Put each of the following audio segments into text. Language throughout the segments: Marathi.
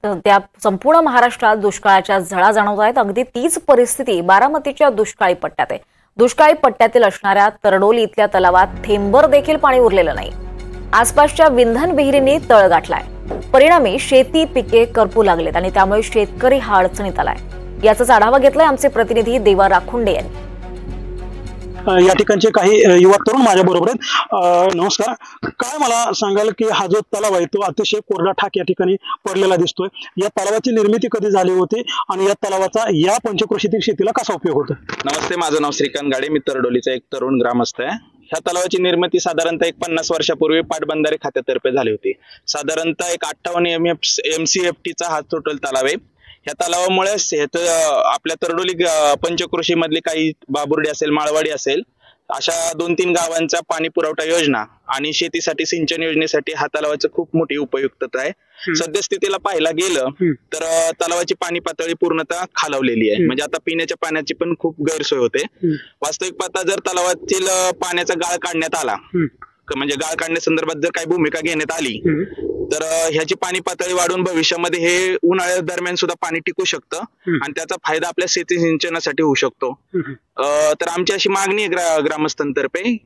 त्या संपूर्ण महाराष्ट्रात दुष्काळाच्या झळा जाणवत आहेत। अगदी तीच परिस्थिती बारामतीच्या दुष्काळी पट्ट्यात आहे। दुष्काळी पट्ट्यातील असणाऱ्या तरडोली इथल्या तलावात थेंबर देखील पाणी उरलेलं नाही। आसपासच्या विंधन विहिरींनी तळ गाठलाय। परिणामी शेती पिके करपू लागलेत आणि त्यामुळे शेतकरी हा अडचणीत आलाय। याचाच आढावा घेतलाय आमचे प्रतिनिधी देवा राखुंडे यांनी। या ठिकाणचे काही युवा तरुण माझ्या बरोबर आहेत। नमस्कार, काय मला सांगाल की हा जो तलाव आहे तो अतिशय कोरडा ठाक या ठिकाणी पडलेला दिसतोय। या तलावाची निर्मिती कधी झाली होती आणि या तलावाचा या पंचक्रोशीतील शेतीला कसा उपयोग होतो? नमस्ते, माझं नाव श्रीकांत गाडे, मी तरडोलीचा एक तरुण ग्रामस्थ आहे। ह्या तलावाची निर्मिती साधारणतः 50 वर्षापूर्वी पाटबंधारे खात्यातर्फे झाली होती। साधारणतः 58 MCFT चा हा टोटल तलाव आहे। ह्या तलावामुळे आपल्या तरडोली पंचक्रोशी मधली काही बाबुर्डी असेल, माळवाडी असेल, अशा 2-3 गावांचा पाणी पुरवठा योजना आणि शेतीसाठी सिंचन योजनेसाठी हा तलावाची खूप मोठी उपयुक्तता आहे। सद्यस्थितीला पाहायला गेलं तर तलावाची पाणी पातळी पूर्णतः खालावलेली आहे। म्हणजे आता पिण्याच्या पाण्याची पण खूप गैरसोय होते। वास्तविक पाहता जर तलावातील पाण्याचा गाळ काढण्यात आला, म्हणजे गाळ काढण्यासंदर्भात जर काही भूमिका घेण्यात आली तर ह्याची पाणी पातळी वाढून भविष्यामध्ये हे उन्हाळ्या दरम्यान सुद्धा पाणी टिकू शकतं आणि त्याचा फायदा आपल्या शेती सिंचनासाठी होऊ शकतो। तर आमची अशी मागणी आहे ग्रामस्थांतर्फे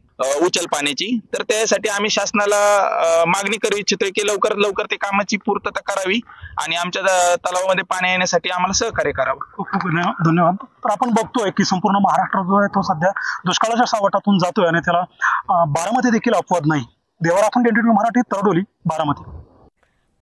उचल पाण्याची। तर त्यासाठी आम्ही शासनाला मागणी करू इच्छितोय की लवकरात लवकर ते कामाची पूर्तता करावी आणि आमच्या तलावामध्ये पाणी येण्यासाठी आम्हाला सहकार्य करावं। खूप खूप धन्यवाद। तर आपण बघतोय की संपूर्ण महाराष्ट्र जो आहे तो सध्या दुष्काळाच्या सावटातून जातोय आणि त्याला बारामती देखील अपवाद नाही। देवा राखुंडे, मराठी, तरडोली, बारामती।